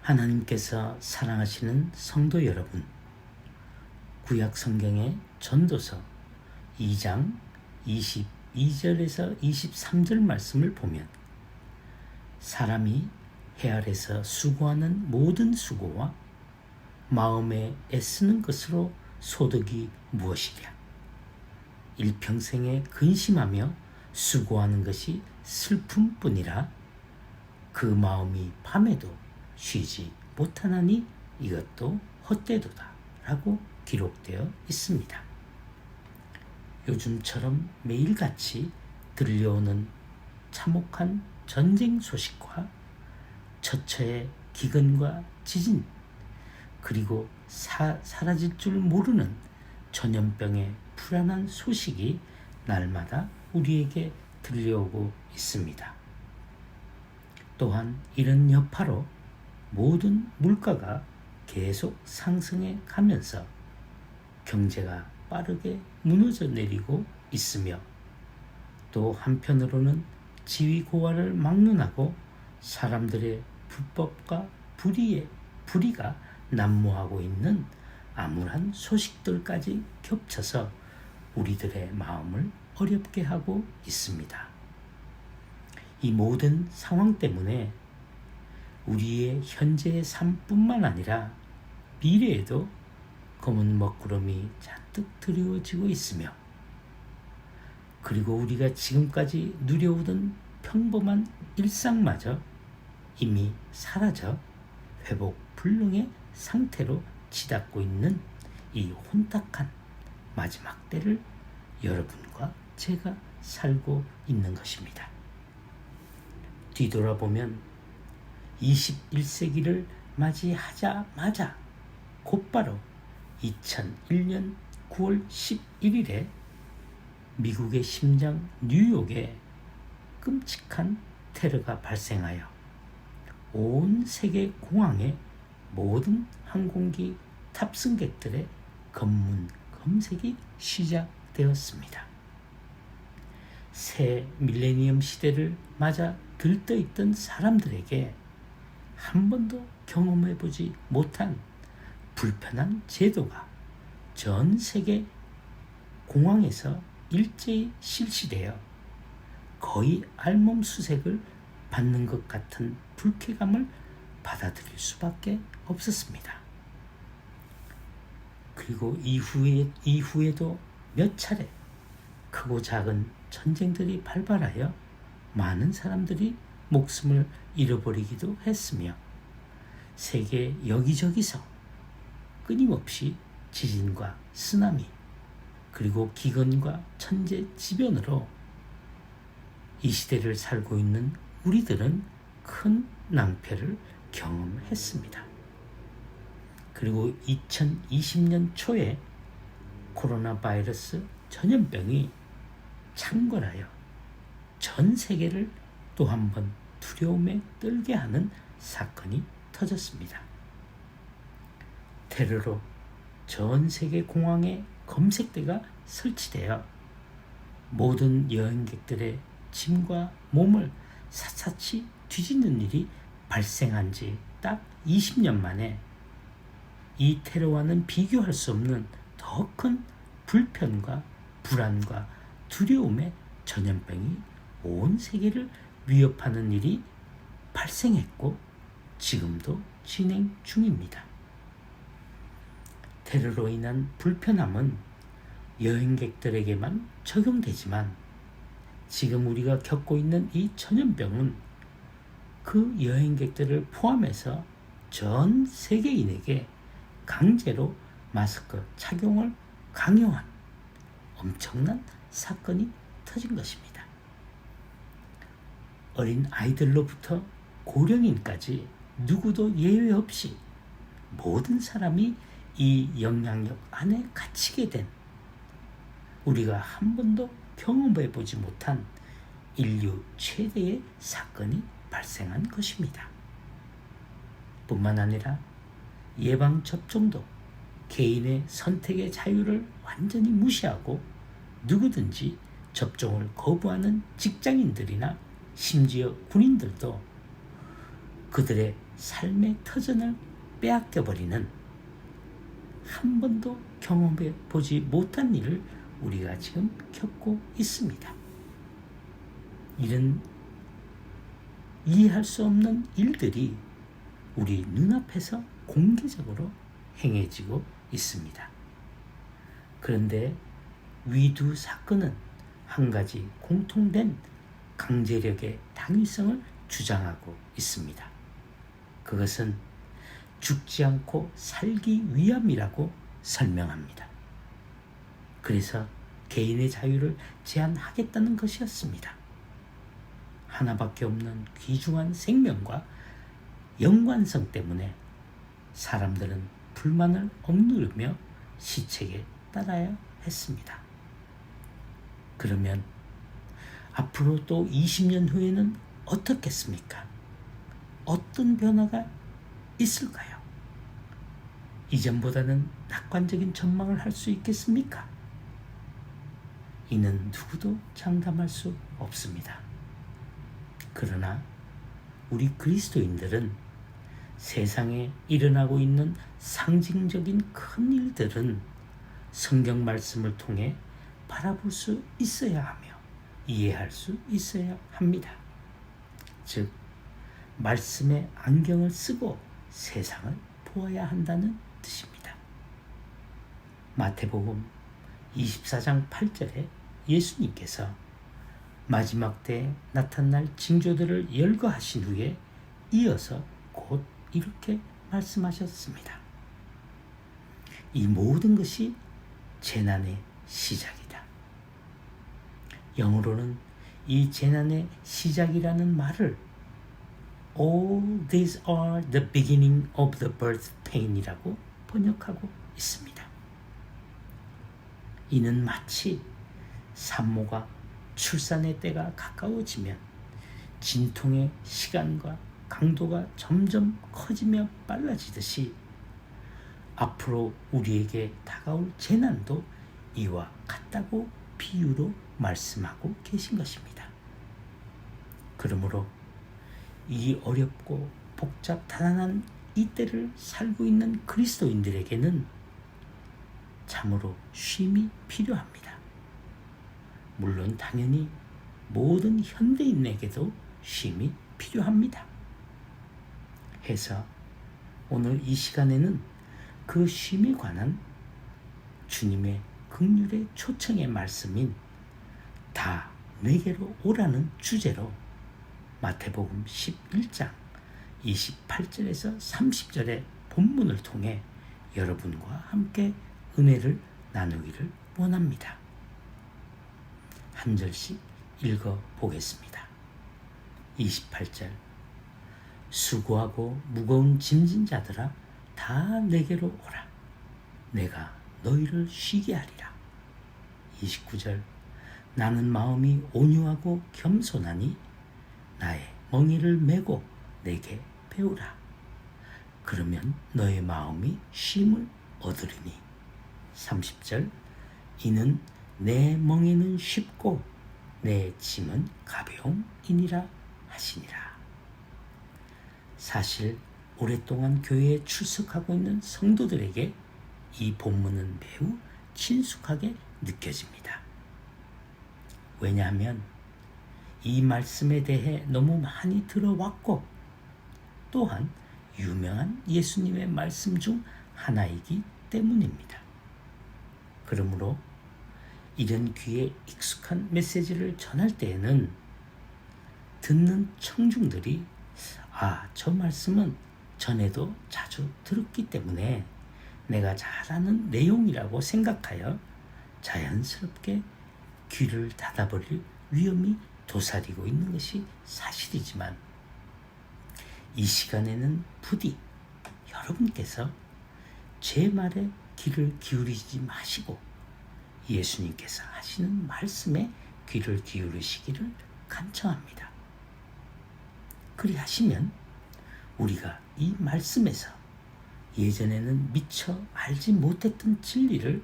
하나님께서 사랑하시는 성도 여러분, 구약 성경의 전도서 2장 22절에서 23절 말씀을 보면 사람이 해 아래서 수고하는 모든 수고와 마음에 애쓰는 것으로 소득이 무엇이랴. 일평생에 근심하며 수고하는 것이 슬픔뿐이라 그 마음이 밤에도 쉬지 못하나니 이것도 헛되도다 라고 기록되어 있습니다. 요즘처럼 매일같이 들려오는 참혹한 전쟁 소식과 처처의 기근과 지진, 그리고 사라질 줄 모르는 전염병의 불안한 소식이 날마다 우리에게 들려오고 있습니다. 또한 이런 여파로 모든 물가가 계속 상승해 가면서 경제가 빠르게 무너져 내리고 있으며, 또 한편으로는 지위고하를 막론하고 사람들의 불법과 불의가 난무하고 있는 암울한 소식들까지 겹쳐서 우리들의 마음을 어렵게 하고 있습니다. 이 모든 상황 때문에 우리의 현재의 삶뿐만 아니라 미래에도 검은 먹구름이 잔뜩 드리워지고 있으며, 그리고 우리가 지금까지 누려오던 평범한 일상마저 이미 사라져 회복 불능의 상태로 치닫고 있는 이 혼탁한 마지막 때를 여러분과 제가 살고 있는 것입니다. 뒤돌아보면 21세기를 맞이하자마자 곧바로 2001년 9월 11일에 미국의 심장 뉴욕에 끔찍한 테러가 발생하여 온 세계 공항의 모든 항공기 탑승객들의 검문 검색이 시작되었습니다. 새 밀레니엄 시대를 맞아 들떠있던 사람들에게 한 번도 경험해보지 못한 불편한 제도가 전 세계 공항에서 일제히 실시되어 거의 알몸수색을 받는 것 같은 불쾌감을 받아들일 수밖에 없었습니다. 그리고 이후에도 몇 차례 크고 작은 전쟁들이 발발하여 많은 사람들이 목숨을 잃어버리기도 했으며, 세계 여기저기서 끊임없이 지진과 쓰나미, 그리고 기근과 천재지변으로 이 시대를 살고 있는 우리들은 큰 낭패를 경험했습니다. 그리고 2020년 초에 코로나 바이러스 전염병이 창궐하여 전 세계를 또 한 번 두려움에 떨게 하는 사건이 터졌습니다. 테러로 전 세계 공항에 검색대가 설치되어 모든 여행객들의 짐과 몸을 샅샅이 뒤지는 일이 발생한 지 딱 20년 만에 이 테러와는 비교할 수 없는 더 큰 불편과 불안과 두려움의 전염병이 온 세계를 위협하는 일이 발생했고 지금도 진행 중입니다. 테러로 인한 불편함은 여행객들에게만 적용되지만 지금 우리가 겪고 있는 이 전염병은 그 여행객들을 포함해서 전 세계인에게 강제로 마스크 착용을 강요한 엄청난 사건이 터진 것입니다. 어린 아이들로부터 고령인까지 누구도 예외 없이 모든 사람이 이 영향력 안에 갇히게 된, 우리가 한 번도 경험해보지 못한 인류 최대의 사건이 발생한 것입니다. 뿐만 아니라 예방접종도 개인의 선택의 자유를 완전히 무시하고 누구든지 접종을 거부하는 직장인들이나 심지어 군인들도 그들의 삶의 터전을 빼앗겨버리는 한 번도 경험해 보지 못한 일을 우리가 지금 겪고 있습니다. 이런 이해할 수 없는 일들이 우리 눈앞에서 공개적으로 행해지고 있습니다. 그런데 위 두 사건은 한 가지 공통된 강제력의 당위성을 주장하고 있습니다. 그것은 죽지 않고 살기 위함이라고 설명합니다. 그래서 개인의 자유를 제한하겠다는 것이었습니다. 하나밖에 없는 귀중한 생명과 연관성 때문에 사람들은 불만을 억누르며 시책에 따라야 했습니다. 그러면 앞으로 또 20년 후에는 어떻겠습니까? 어떤 변화가 있을까요? 이전보다는 낙관적인 전망을 할 수 있겠습니까? 이는 누구도 장담할 수 없습니다. 그러나 우리 그리스도인들은 세상에 일어나고 있는 상징적인 큰 일들은 성경 말씀을 통해 바라볼 수 있어야 하며 이해할 수 있어야 합니다. 즉, 말씀의 안경을 쓰고 세상을 보아야 한다는 뜻입니다. 마태복음 24장 8절에 예수님께서 마지막 때에 나타날 징조들을 열거하신 후에 이어서 곧 이렇게 말씀하셨습니다. 이 모든 것이 재난의 시작이다. 영어로는 이 재난의 시작이라는 말을 All these are the beginning of the birth pain이라고 번역하고 있습니다. 이는 마치 산모가 출산의 때가 가까워지면 진통의 시간과 강도가 점점 커지며 빨라지듯이 앞으로 우리에게 다가올 재난도 이와 같다고 비유로 말씀하고 계신 것입니다. 그러므로 이 어렵고 복잡다단한 이 때를 살고 있는 그리스도인들에게는 참으로 쉼이 필요합니다. 물론 당연히 모든 현대인에게도 쉼이 필요합니다. 해서 오늘 이 시간에는 그 쉼에 관한 주님의 긍휼의 초청의 말씀인 다 내게로 오라는 주제로 마태복음 11장 28절에서 30절의 본문을 통해 여러분과 함께 은혜를 나누기를 원합니다. 한 절씩 읽어 보겠습니다. 28절 수고하고 무거운 짐진 자들아 다 내게로 오라. 내가 너희를 쉬게 하리라. 29절 나는 마음이 온유하고 겸손하니 나의 멍에를 메고 내게 배우라. 그러면 너의 마음이 쉼을 얻으리니. 30절 이는 내 멍에는 쉽고 내 짐은 가벼움이니라 하시니라. 사실 오랫동안 교회에 출석하고 있는 성도들에게 이 본문은 매우 친숙하게 느껴집니다. 왜냐하면 이 말씀에 대해 너무 많이 들어왔고 또한 유명한 예수님의 말씀 중 하나이기 때문입니다. 그러므로 이런 귀에 익숙한 메시지를 전할 때에는 듣는 청중들이 저 말씀은 전에도 자주 들었기 때문에 내가 잘 아는 내용이라고 생각하여 자연스럽게 귀를 닫아버릴 위험이 도사리고 있는 것이 사실이지만 이 시간에는 부디 여러분께서 제 말에 귀를 기울이지 마시고 예수님께서 하시는 말씀에 귀를 기울이시기를 간청합니다. 그리하시면 우리가 이 말씀에서 예전에는 미처 알지 못했던 진리를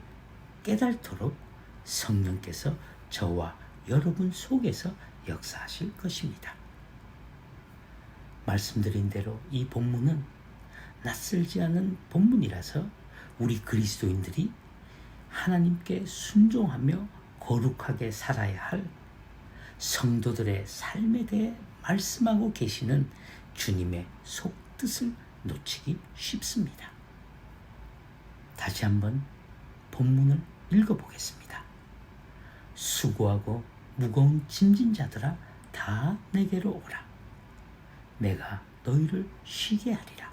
깨달도록 성령께서 저와 여러분 속에서 역사하실 것입니다. 말씀드린 대로 이 본문은 낯설지 않은 본문이라서 우리 그리스도인들이 하나님께 순종하며 거룩하게 살아야 할 성도들의 삶에 대해 말씀하고 계시는 주님의 속뜻을 놓치기 쉽습니다. 다시 한번 본문을 읽어보겠습니다. 수고하고 무거운 짐진 자들아 다 내게로 오라. 내가 너희를 쉬게 하리라.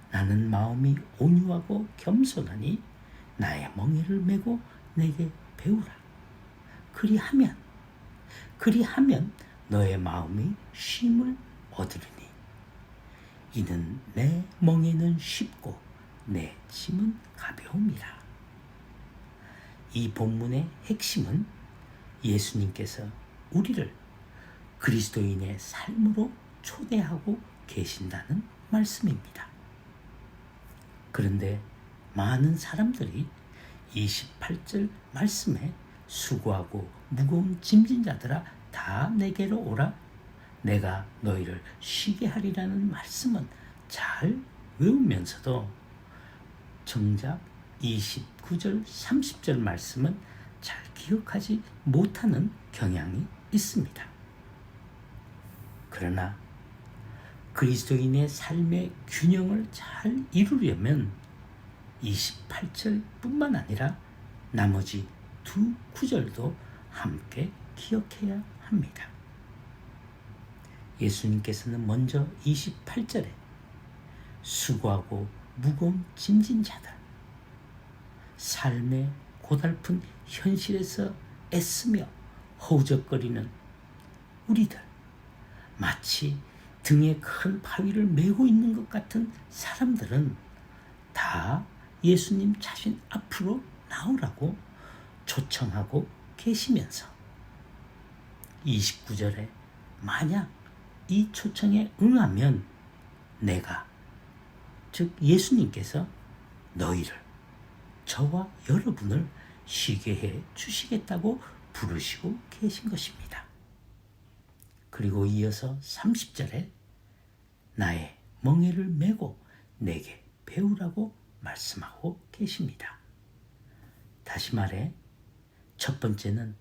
나는 마음이 온유하고 겸손하니 나의 멍에를 메고 내게 배우라. 그리하면 너의 마음이 쉼을 얻으리니 이는 내 멍에는 쉽고 내 짐은 가벼움이라. 이 본문의 핵심은 예수님께서 우리를 그리스도인의 삶으로 초대하고 계신다는 말씀입니다. 그런데 많은 사람들이 28절 말씀에 수고하고 무거운 짐진 자들아 다 내게로 오라. 내가 너희를 쉬게 하리라는 말씀은 잘 외우면서도 정작 29절 30절 말씀은 잘 기억하지 못하는 경향이 있습니다. 그러나 그리스도인의 삶의 균형을 잘 이루려면 28절뿐만 아니라 나머지 두 구절도 함께 기억해야 합니다. 예수님께서는 먼저 28절에 수고하고 무거운 짐진 자들, 삶의 고달픈 현실에서 애쓰며 허우적거리는 우리들, 마치 등에 큰 바위를 메고 있는 것 같은 사람들은 다 예수님 자신 앞으로 나오라고 초청하고 계시면서 29절에 만약 이 초청에 응하면 내가, 즉 예수님께서 너희를, 저와 여러분을 쉬게 해 주시겠다고 부르시고 계신 것입니다. 그리고 이어서 30절에 나의 멍에를 메고 내게 배우라고 말씀하고 계십니다. 다시 말해 첫 번째는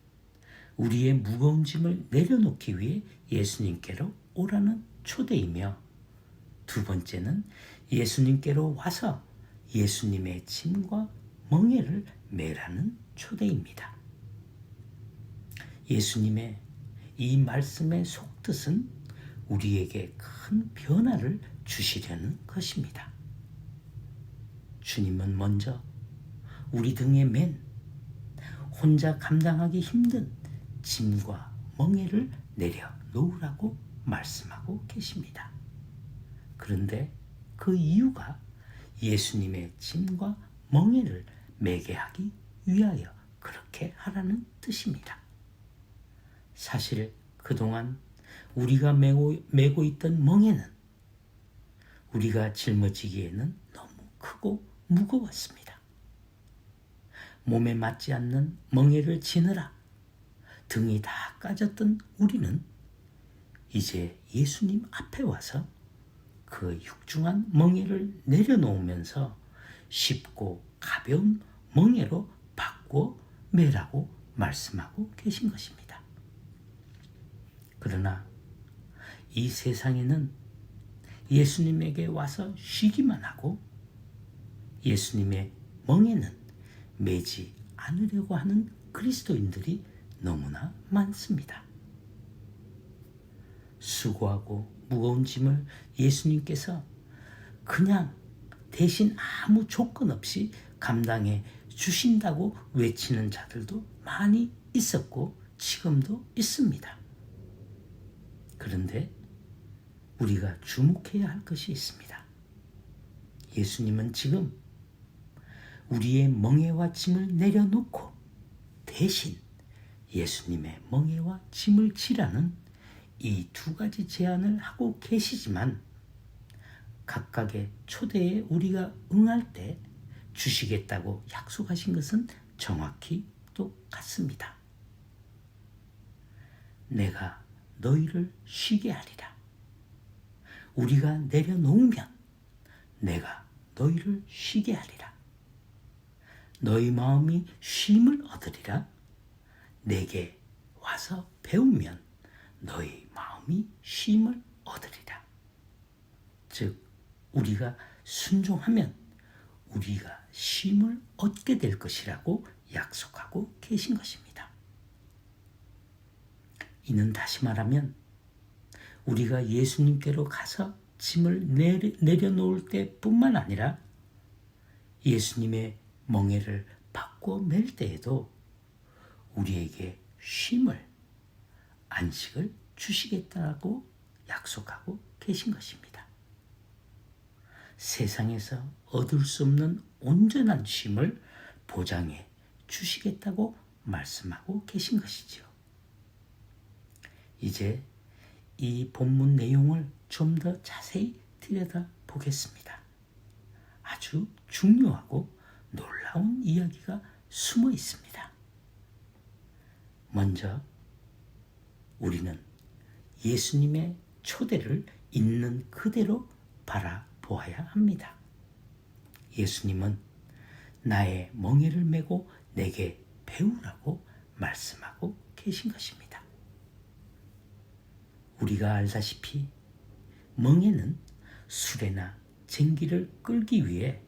우리의 무거운 짐을 내려놓기 위해 예수님께로 오라는 초대이며, 두 번째는 예수님께로 와서 예수님의 짐과 멍에를 메라는 초대입니다. 예수님의 이 말씀의 속뜻은 우리에게 큰 변화를 주시려는 것입니다. 주님은 먼저 우리 등에 맨 혼자 감당하기 힘든 짐과 멍에를 내려놓으라고 말씀하고 계십니다. 그런데 그 이유가 예수님의 짐과 멍에를 메게 하기 위하여 그렇게 하라는 뜻입니다. 사실 그동안 우리가 메고 있던 멍에는 우리가 짊어지기에는 너무 크고 무거웠습니다. 몸에 맞지 않는 멍에를 지느라 등이 다 까졌던 우리는 이제 예수님 앞에 와서 그 육중한 멍에를 내려놓으면서 쉽고 가벼운 멍에로 바꾸어 매라고 말씀하고 계신 것입니다. 그러나 이 세상에는 예수님에게 와서 쉬기만 하고 예수님의 멍에는 매지 않으려고 하는 그리스도인들이 너무나 많습니다. 수고하고 무거운 짐을 예수님께서 그냥 대신 아무 조건 없이 감당해 주신다고 외치는 자들도 많이 있었고 지금도 있습니다. 그런데 우리가 주목해야 할 것이 있습니다. 예수님은 지금 우리의 멍에와 짐을 내려놓고 대신 예수님의 멍에와 짐을 지라는 이 두 가지 제안을 하고 계시지만 각각의 초대에 우리가 응할 때 주시겠다고 약속하신 것은 정확히 똑같습니다. 내가 너희를 쉬게 하리라. 우리가 내려놓으면 내가 너희를 쉬게 하리라. 너희 마음이 쉼을 얻으리라. 내게 와서 배우면 너희 마음이 쉼을 얻으리라. 즉 우리가 순종하면 우리가 쉼을 얻게 될 것이라고 약속하고 계신 것입니다. 이는 다시 말하면 우리가 예수님께로 가서 짐을 내려놓을 때뿐만 아니라 예수님의 멍에를 바꿔 맬 때에도 우리에게 쉼을, 안식을 주시겠다고 약속하고 계신 것입니다. 세상에서 얻을 수 없는 온전한 쉼을 보장해 주시겠다고 말씀하고 계신 것이지요. 이제 이 본문 내용을 좀 더 자세히 들여다보겠습니다. 아주 중요하고 놀라운 이야기가 숨어 있습니다. 먼저 우리는 예수님의 초대를 있는 그대로 바라보아야 합니다. 예수님은 나의 멍에를 메고 내게 배우라고 말씀하고 계신 것입니다. 우리가 알다시피 멍에는 수레나 쟁기를 끌기 위해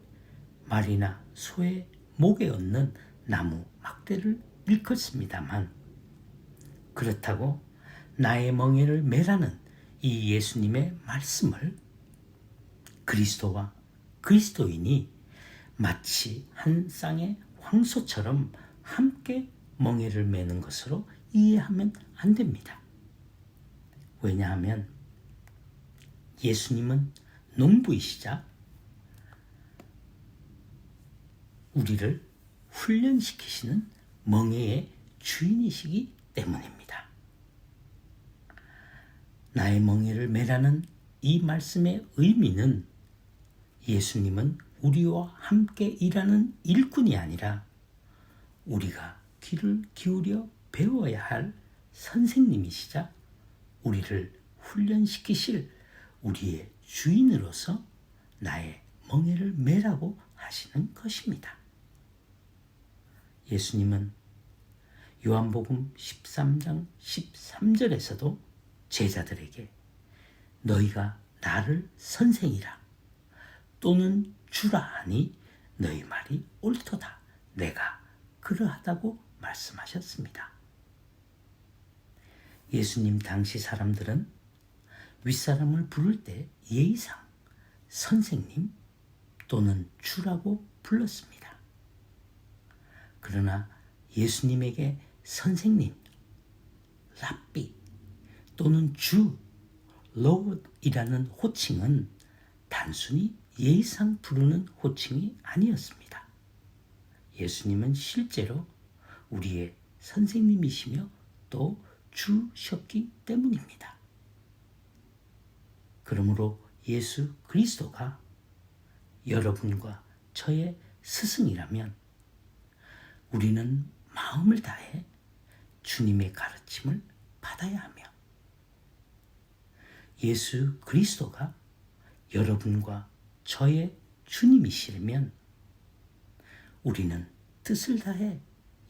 말이나 소의 목에 얹는 나무 막대를 일컫습니다만, 그렇다고 나의 멍에를 메라는 이 예수님의 말씀을 그리스도와 그리스도인이 마치 한 쌍의 황소처럼 함께 멍에를 메는 것으로 이해하면 안 됩니다. 왜냐하면 예수님은 농부이시자 우리를 훈련시키시는 멍에의 주인이시기 때문입니다. 나의 멍에를 메라는 이 말씀의 의미는 예수님은 우리와 함께 일하는 일꾼이 아니라 우리가 귀를 기울여 배워야 할 선생님이시자 우리를 훈련시키실 우리의 주인으로서 나의 멍에를 메라고 하시는 것입니다. 예수님은 요한복음 13장 13절에서도 제자들에게 너희가 나를 선생이라 또는 주라 하니 너희 말이 옳도다. 내가 그러하다고 말씀하셨습니다. 예수님 당시 사람들은 윗사람을 부를 때 예의상 선생님 또는 주라고 불렀습니다. 그러나 예수님에게 선생님, 랍비 또는 주, 로드이라는 호칭은 단순히 예의상 부르는 호칭이 아니었습니다. 예수님은 실제로 우리의 선생님이시며 또 주셨기 때문입니다. 그러므로 예수 그리스도가 여러분과 저의 스승이라면 우리는 마음을 다해 주님의 가르침을 받아야 하며 예수 그리스도가 여러분과 저의 주님이시라면 우리는 뜻을 다해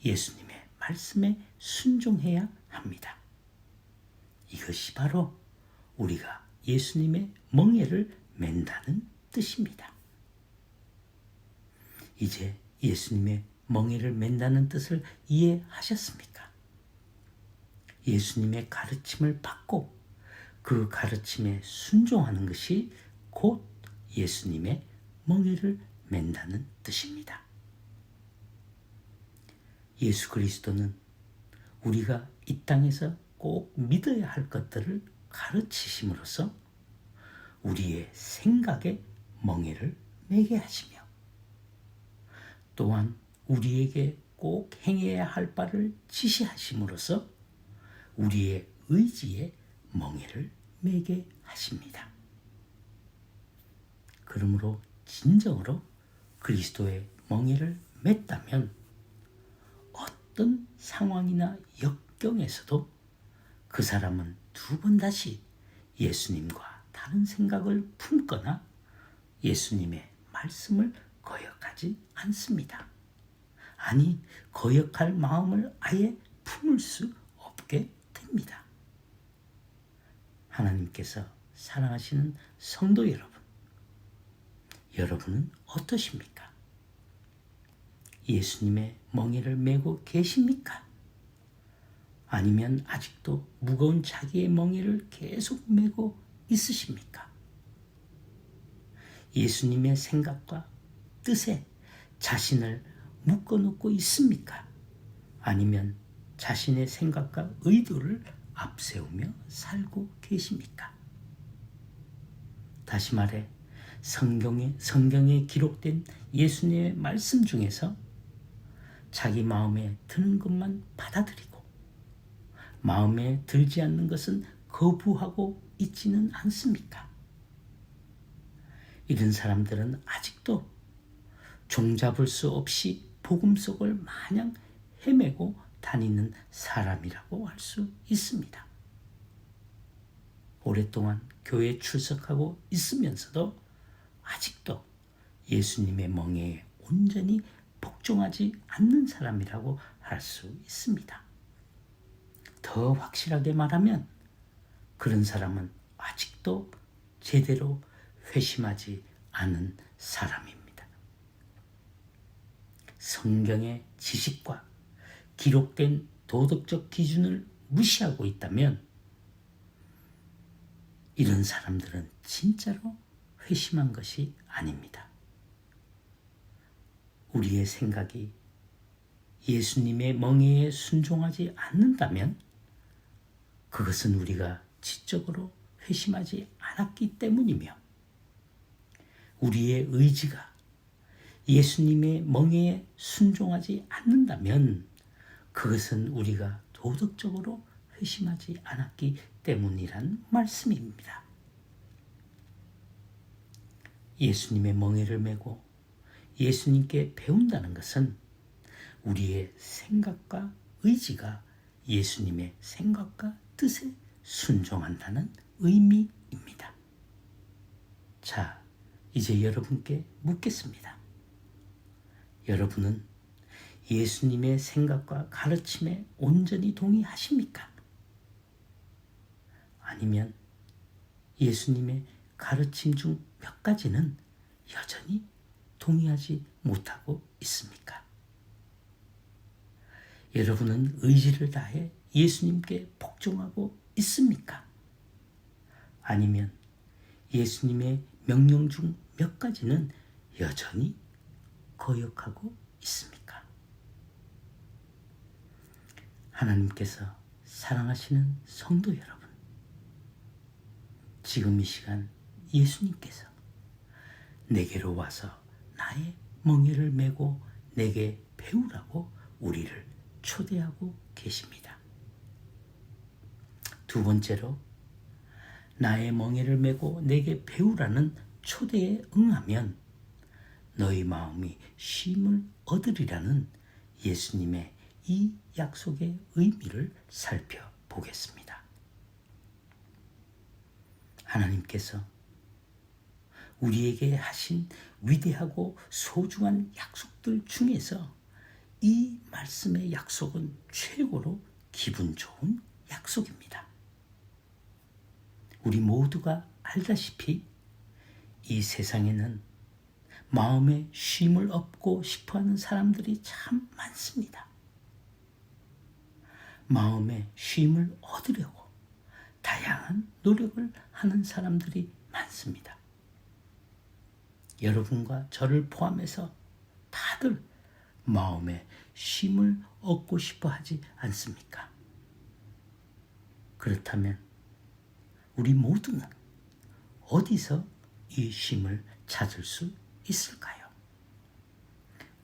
예수님의 말씀에 순종해야 합니다. 이것이 바로 우리가 예수님의 멍에를 맨다는 뜻입니다. 이제 예수님의 멍에를 맨다는 뜻을 이해하셨습니까? 예수님의 가르침을 받고 그 가르침에 순종하는 것이 곧 예수님의 멍에를 맨다는 뜻입니다. 예수 그리스도는 우리가 이 땅에서 꼭 믿어야 할 것들을 가르치심으로써 우리의 생각에 멍에를 매게 하시며 또한 우리에게 꼭 행해야 할 바를 지시하심으로써 우리의 의지에 멍에를 매게 하십니다. 그러므로 진정으로 그리스도의 멍에를 맸다면 어떤 상황이나 역경에서도 그 사람은 두 번 다시 예수님과 다른 생각을 품거나 예수님의 말씀을 거역하지 않습니다. 아니, 거역할 마음을 아예 품을 수 없게 됩니다. 하나님께서 사랑하시는 성도 여러분, 여러분은 어떠십니까? 예수님의 멍에를 메고 계십니까? 아니면 아직도 무거운 자기의 멍에를 계속 메고 있으십니까? 예수님의 생각과 뜻에 자신을 묶어놓고 있습니까? 아니면 자신의 생각과 의도를 앞세우며 살고 계십니까? 다시 말해 성경에 기록된 예수님의 말씀 중에서 자기 마음에 드는 것만 받아들이고 마음에 들지 않는 것은 거부하고 있지는 않습니까? 이런 사람들은 아직도 종잡을 수 없이 복음 속을 마냥 헤매고 다니는 사람이라고 할 수 있습니다. 오랫동안 교회에 출석하고 있으면서도 아직도 예수님의 멍에에 온전히 복종하지 않는 사람이라고 할 수 있습니다. 더 확실하게 말하면 그런 사람은 아직도 제대로 회심하지 않은 사람입니다. 성경의 지식과 기록된 도덕적 기준을 무시하고 있다면 이런 사람들은 진짜로 회심한 것이 아닙니다. 우리의 생각이 예수님의 멍에에 순종하지 않는다면 그것은 우리가 지적으로 회심하지 않았기 때문이며 우리의 의지가 예수님의 멍에에 순종하지 않는다면 그것은 우리가 도덕적으로 회심하지 않았기 때문이란 말씀입니다. 예수님의 멍에를 메고 예수님께 배운다는 것은 우리의 생각과 의지가 예수님의 생각과 뜻에 순종한다는 의미입니다. 자, 이제 여러분께 묻겠습니다. 여러분은 예수님의 생각과 가르침에 온전히 동의하십니까? 아니면 예수님의 가르침 중 몇 가지는 여전히 동의하지 못하고 있습니까? 여러분은 의지를 다해 예수님께 복종하고 있습니까? 아니면 예수님의 명령 중 몇 가지는 여전히 거역하고 있습니까? 하나님께서 사랑하시는 성도 여러분, 지금 이 시간 예수님께서 내게로 와서 나의 멍에를 메고 내게 배우라고 우리를 초대하고 계십니다. 두 번째로 나의 멍에를 메고 내게 배우라는 초대에 응하면 너희 마음이 쉼을 얻으리라는 예수님의 이 약속의 의미를 살펴보겠습니다. 하나님께서 우리에게 하신 위대하고 소중한 약속들 중에서 이 말씀의 약속은 최고로 기분 좋은 약속입니다. 우리 모두가 알다시피 이 세상에는 마음에 쉼을 얻고 싶어하는 사람들이 참 많습니다. 마음에 쉼을 얻으려고 다양한 노력을 하는 사람들이 많습니다. 여러분과 저를 포함해서 다들 마음에 쉼을 얻고 싶어 하지 않습니까? 그렇다면 우리 모두는 어디서 이 쉼을 찾을 수 있을까요?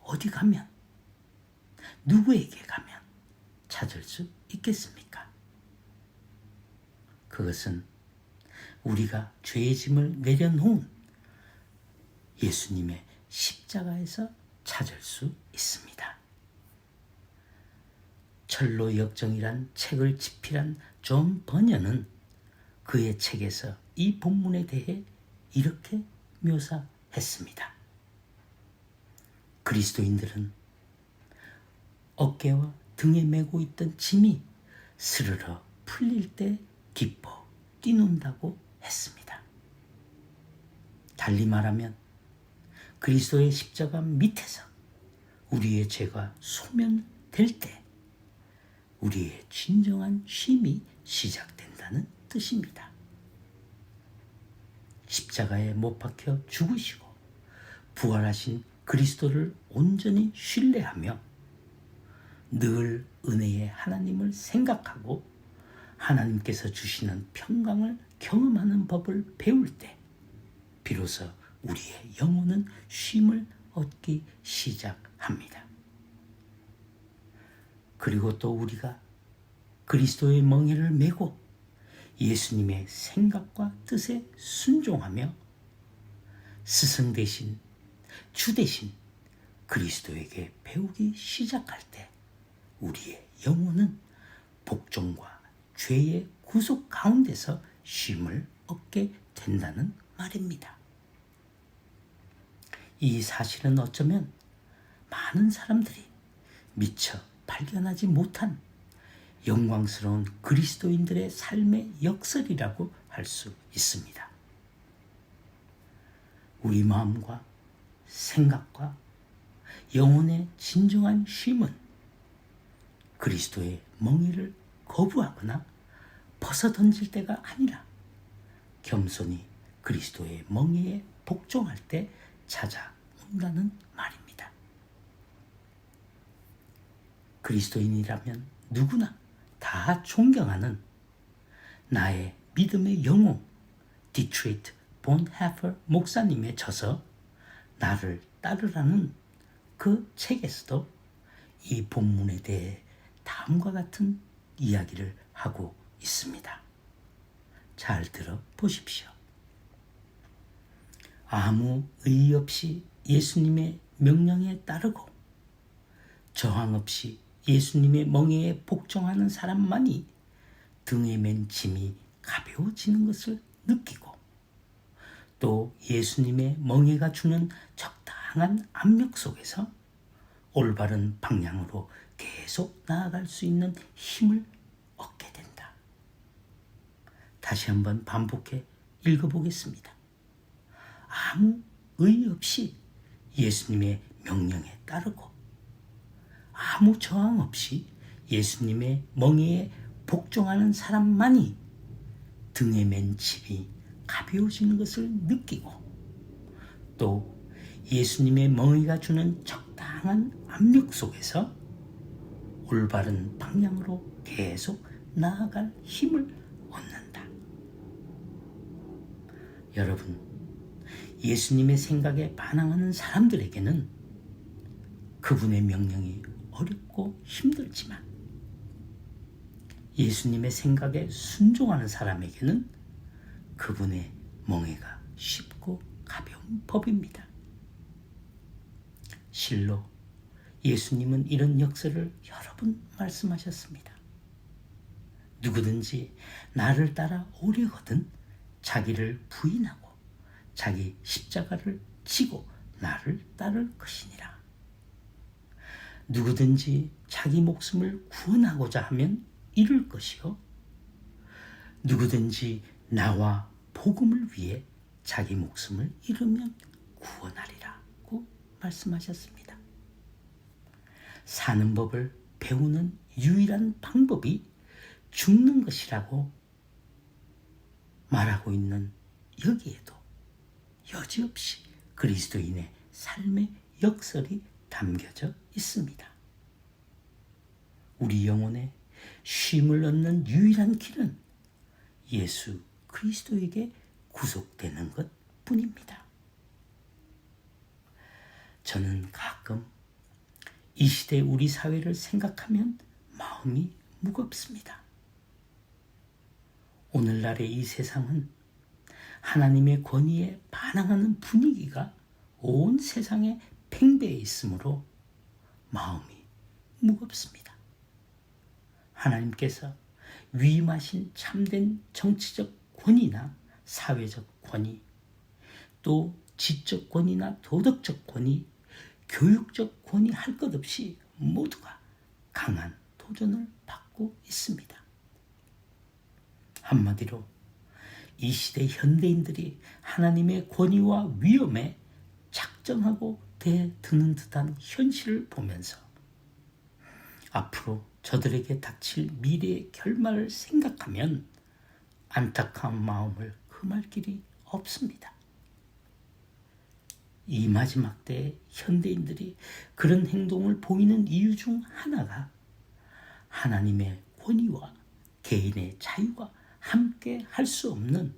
어디 가면, 누구에게 가면 찾을 수 있겠습니까? 그것은 우리가 죄의 짐을 내려놓은 예수님의 십자가에서 찾을 수 있습니다. 철로 역정이란 책을 집필한 존 버녀는 그의 책에서 이 본문에 대해 이렇게 묘사했습니다. 그리스도인들은 어깨와 등에 메고 있던 짐이 스르르 풀릴 때 기뻐 뛰논다고 했습니다. 달리 말하면 그리스도의 십자가 밑에서 우리의 죄가 소멸될 때 우리의 진정한 쉼이 시작된다는 뜻입니다. 십자가에 못 박혀 죽으시고 부활하신 그리스도를 온전히 신뢰하며 늘 은혜의 하나님을 생각하고 하나님께서 주시는 평강을 경험하는 법을 배울 때 비로소 우리의 영혼은 쉼을 얻기 시작합니다. 그리고 또 우리가 그리스도의 멍에를 메고 예수님의 생각과 뜻에 순종하며 스승 대신 주 대신 그리스도에게 배우기 시작할 때 우리의 영혼은 복종과 죄의 구속 가운데서 쉼을 얻게 된다는 말입니다. 이 사실은 어쩌면 많은 사람들이 미처 발견하지 못한 영광스러운 그리스도인들의 삶의 역설이라고 할 수 있습니다. 우리 마음과 생각과 영혼의 진정한 쉼은 그리스도의 멍에를 거부하거나 벗어던질 때가 아니라 겸손히 그리스도의 멍에에 복종할 때 찾아온다는 말입니다. 그리스도인이라면 누구나 다 존경하는 나의 믿음의 영웅 디트리트 본해퍼 목사님의 저서 나를 따르라는 그 책에서도 이 본문에 대해 다음과 같은 이야기를 하고 있습니다. 잘 들어보십시오. 아무 의의 없이 예수님의 명령에 따르고 저항 없이 예수님의 멍에에 복종하는 사람만이 등에 맨 짐이 가벼워지는 것을 느끼고 또 예수님의 멍에가 주는 적당한 압력 속에서 올바른 방향으로 계속 나아갈 수 있는 힘을 얻게 된다. 다시 한번 반복해 읽어보겠습니다. 아무 의의 없이 예수님의 명령에 따르고 아무 저항 없이 예수님의 멍에에 복종하는 사람만이 등에 맨 짐이 가벼워지는 것을 느끼고 또 예수님의 멍에가 주는 적당한 압력 속에서 올바른 방향으로 계속 나아갈 힘을 얻는다. 여러분, 예수님의 생각에 반항하는 사람들에게는 그분의 명령이 어렵고 힘들지만 예수님의 생각에 순종하는 사람에게는 그분의 멍에가 쉽고 가벼운 법입니다. 실로 예수님은 이런 역설을 여러 번 말씀하셨습니다. 누구든지 나를 따라 오려거든 자기를 부인하고 자기 십자가를 지고 나를 따를 것이니라. 누구든지 자기 목숨을 구원하고자 하면 잃을 것이요 누구든지 나와 복음을 위해 자기 목숨을 잃으면 구원하리라고 말씀하셨습니다. 사는 법을 배우는 유일한 방법이 죽는 것이라고 말하고 있는 여기에도 여지없이 그리스도인의 삶의 역설이 담겨져 있습니다. 우리 영혼에 쉼을 얻는 유일한 길은 예수 그리스도에게 구속되는 것 뿐입니다. 저는 가끔 이 시대 우리 사회를 생각하면 마음이 무겁습니다. 오늘날의 이 세상은 하나님의 권위에 반항하는 분위기가 온 세상에 팽배해 있으므로 마음이 무겁습니다. 하나님께서 위임하신 참된 정치적 권위나 사회적 권위, 또 지적 권위나 도덕적 권위, 교육적 권위 할 것 없이 모두가 강한 도전을 받고 있습니다. 한마디로 이 시대 현대인들이 하나님의 권위와 위험에 작정하고 대드는 듯한 현실을 보면서 앞으로 저들에게 닥칠 미래의 결말을 생각하면 안타까운 마음을 금할 길이 없습니다. 이 마지막 때에 현대인들이 그런 행동을 보이는 이유 중 하나가 하나님의 권위와 개인의 자유가 함께 할 수 없는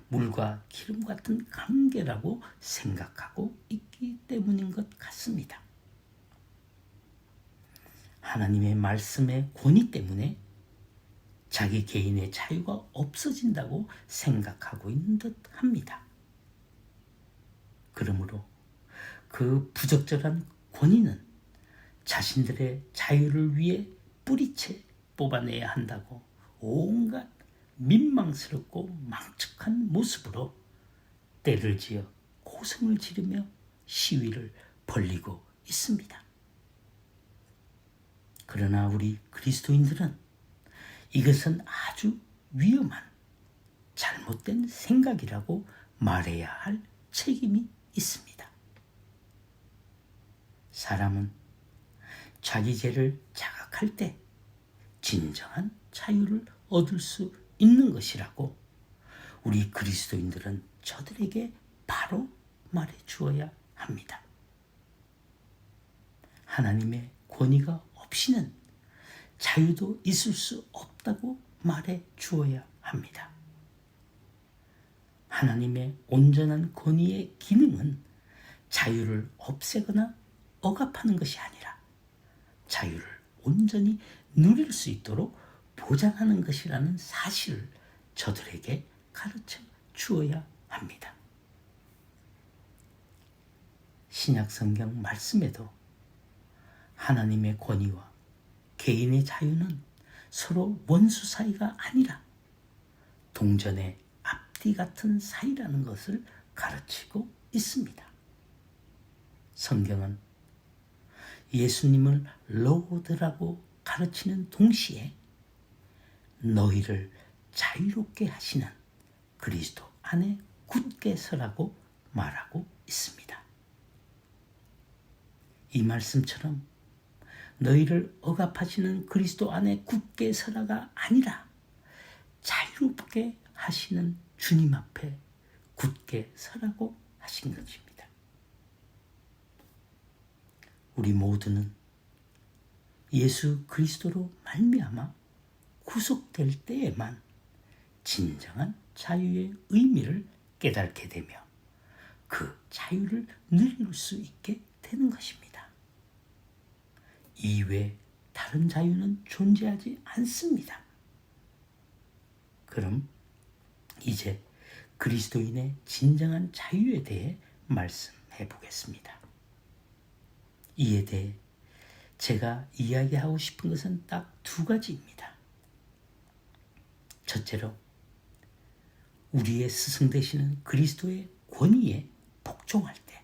물과 기름 같은 관계라고 생각하고 있기 때문인 것 같습니다. 하나님의 말씀의 권위 때문에 자기 개인의 자유가 없어진다고 생각하고 있는 듯 합니다. 그러므로 그 부적절한 권위는 자신들의 자유를 위해 뿌리채 뽑아내야 한다고 온갖 민망스럽고 망측한 모습으로 때를 지어 고성을 지르며 시위를 벌이고 있습니다. 그러나 우리 그리스도인들은 이것은 아주 위험한 잘못된 생각이라고 말해야 할 책임이 있습니다. 사람은 자기 죄를 자각할 때 진정한 자유를 얻을 수 있는 것이라고 우리 그리스도인들은 저들에게 바로 말해 주어야 합니다. 하나님의 권위가 없이는 자유도 있을 수 없다고 말해 주어야 합니다. 하나님의 온전한 권위의 기능은 자유를 없애거나 억압하는 것이 아니라 자유를 온전히 누릴 수 있도록 보장하는 것이라는 사실을 저들에게 가르쳐 주어야 합니다. 신약 성경 말씀에도 하나님의 권위와 개인의 자유는 서로 원수 사이가 아니라 동전의 앞뒤 같은 사이라는 것을 가르치고 있습니다. 성경은 예수님을 로드라고 가르치는 동시에 너희를 자유롭게 하시는 그리스도 안에 굳게 서라고 말하고 있습니다. 이 말씀처럼 너희를 억압하시는 그리스도 안에 굳게 서라가 아니라 자유롭게 하시는 주님 앞에 굳게 서라고 하신 것입니다. 우리 모두는 예수 그리스도로 말미암아 구속될 때에만 진정한 자유의 의미를 깨닫게 되며 그 자유를 누릴 수 있게 되는 것입니다. 이외에 다른 자유는 존재하지 않습니다. 그럼 이제 그리스도인의 진정한 자유에 대해 말씀해 보겠습니다. 이에 대해 제가 이야기하고 싶은 것은 딱 두 가지입니다. 첫째로 우리의 스승 되시는 그리스도의 권위에 복종할 때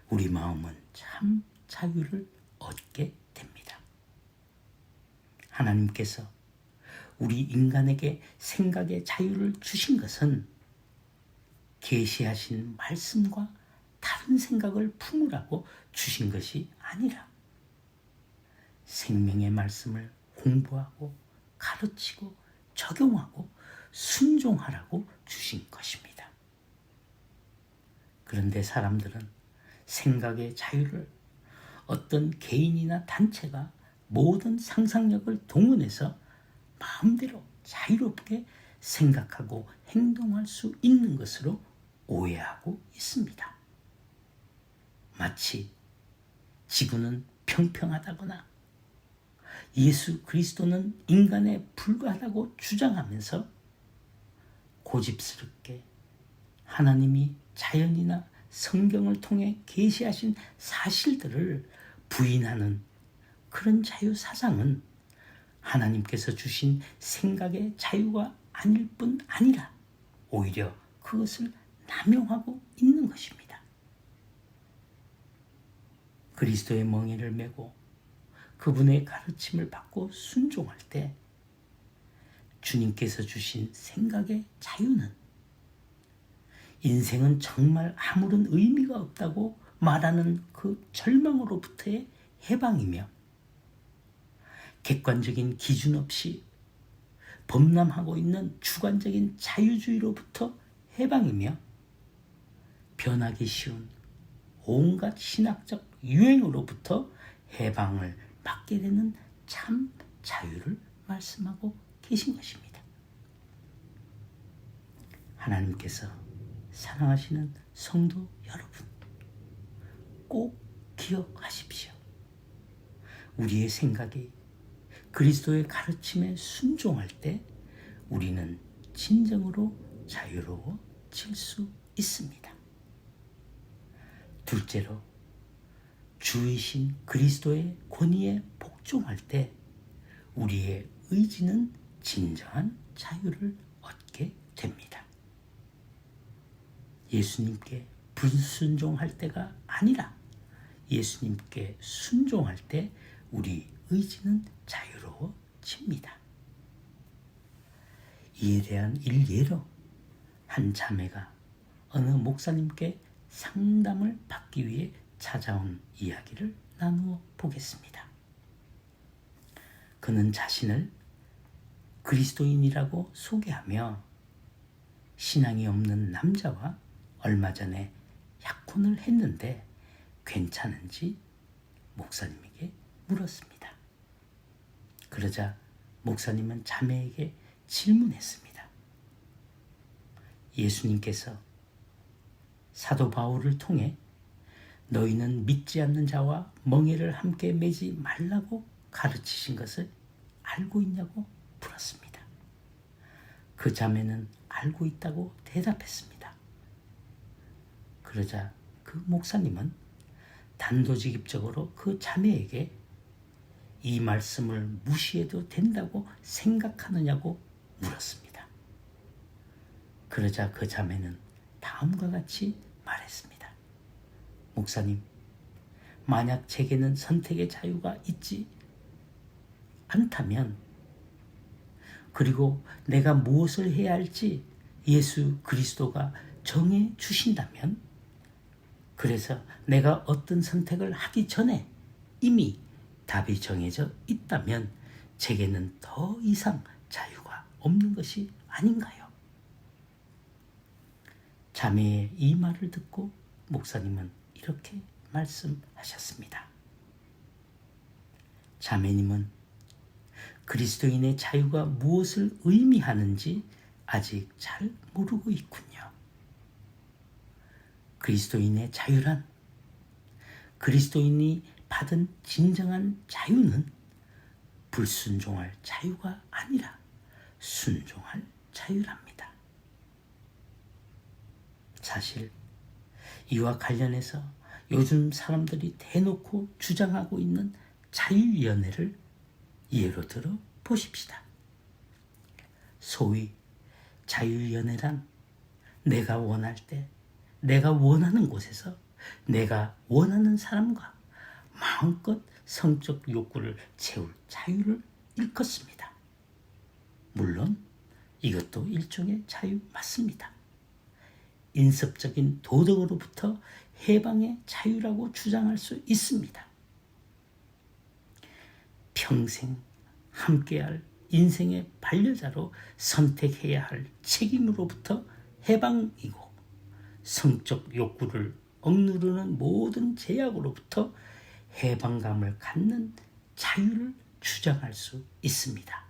우리 마음은 참 자유를 얻게 됩니다. 하나님께서 우리 인간에게 생각의 자유를 주신 것은 계시하신 말씀과 다른 생각을 품으라고 주신 것이 아니라 생명의 말씀을 공부하고 가르치고 적용하고 순종하라고 주신 것입니다. 그런데 사람들은 생각의 자유를 어떤 개인이나 단체가 모든 상상력을 동원해서 마음대로 자유롭게 생각하고 행동할 수 있는 것으로 오해하고 있습니다. 마치 지구는 평평하다거나 예수 그리스도는 인간에 불과하다고 주장하면서 고집스럽게 하나님이 자연이나 성경을 통해 계시하신 사실들을 부인하는 그런 자유 사상은 하나님께서 주신 생각의 자유가 아닐 뿐 아니라 오히려 그것을 남용하고 있는 것입니다. 그리스도의 멍에를 메고 그분의 가르침을 받고 순종할 때 주님께서 주신 생각의 자유는 인생은 정말 아무런 의미가 없다고 말하는 그 절망으로부터의 해방이며 객관적인 기준 없이 범람하고 있는 주관적인 자유주의로부터 해방이며 변하기 쉬운 온갖 신학적 유행으로부터 해방을 받게 되는 참 자유를 말씀하고 계신 것입니다. 하나님께서 사랑하시는 성도 여러분, 꼭 기억하십시오. 우리의 생각이 그리스도의 가르침에 순종할 때 우리는 진정으로 자유로워질 수 있습니다. 둘째로, 주이신 그리스도의 권위에 복종할 때 우리의 의지는 진정한 자유를 얻게 됩니다. 예수님께 불순종할 때가 아니라 예수님께 순종할 때 우리 의지는 자유로워집니다. 이에 대한 일례로 한 자매가 어느 목사님께 상담을 받기 위해 찾아온 이야기를 나누어 보겠습니다. 그는 자신을 그리스도인이라고 소개하며 신앙이 없는 남자와 얼마 전에 약혼을 했는데 괜찮은지 목사님에게 물었습니다. 그러자 목사님은 자매에게 질문했습니다. 예수님께서 사도 바울을 통해 너희는 믿지 않는 자와 멍에를 함께 매지 말라고 가르치신 것을 알고 있냐고 물었습니다. 그 자매는 알고 있다고 대답했습니다. 그러자 그 목사님은 단도직입적으로 그 자매에게 이 말씀을 무시해도 된다고 생각하느냐고 물었습니다. 그러자 그 자매는 다음과 같이 말했습니다. 목사님, 만약 제게는 선택의 자유가 있지 않다면, 그리고 내가 무엇을 해야 할지 예수 그리스도가 정해 주신다면, 그래서 내가 어떤 선택을 하기 전에 이미 답이 정해져 있다면 제게는 더 이상 자유가 없는 것이 아닌가요? 자매의 이 말을 듣고 목사님은 이렇게 말씀하셨습니다. 자매님은 그리스도인의 자유가 무엇을 의미하는지 아직 잘 모르고 있군요. 그리스도인의 자유란, 그리스도인이 받은 진정한 자유는 불순종할 자유가 아니라 순종할 자유랍니다. 사실 이와 관련해서 요즘 사람들이 대놓고 주장하고 있는 자유연애를 예로 들어 보십시다. 소위 자유연애란 내가 원할 때 내가 원하는 곳에서 내가 원하는 사람과 마음껏 성적 욕구를 채울 자유를 일컫습니다. 물론 이것도 일종의 자유 맞습니다. 인습적인 도덕으로부터 해방의 자유라고 주장할 수 있습니다. 평생 함께할 인생의 반려자로 선택해야 할 책임으로부터 해방이고, 성적 욕구를 억누르는 모든 제약으로부터 해방감을 갖는 자유를 주장할 수 있습니다.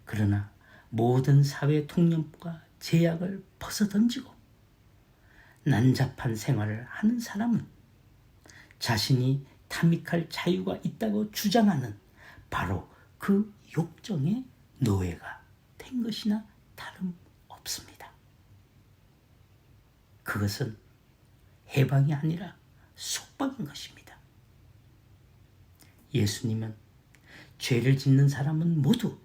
그러나 모든 사회 통념과 제약을 벗어던지고 난잡한 생활을 하는 사람은 자신이 탐닉할 자유가 있다고 주장하는 바로 그 욕정의 노예가 된 것이나 다름없습니다. 그것은 해방이 아니라 속박인 것입니다. 예수님은 죄를 짓는 사람은 모두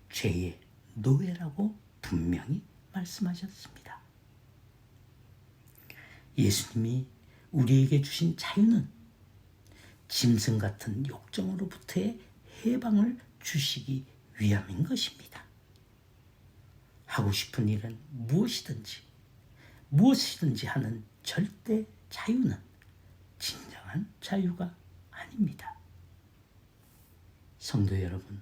죄의 노예라고 분명히 말씀하셨습니다. 예수님이 우리에게 주신 자유는 짐승 같은 욕정으로부터의 해방을 주시기 위함인 것입니다. 하고 싶은 일은 무엇이든지 하는 절대 자유는 진정한 자유가 아닙니다. 성도 여러분,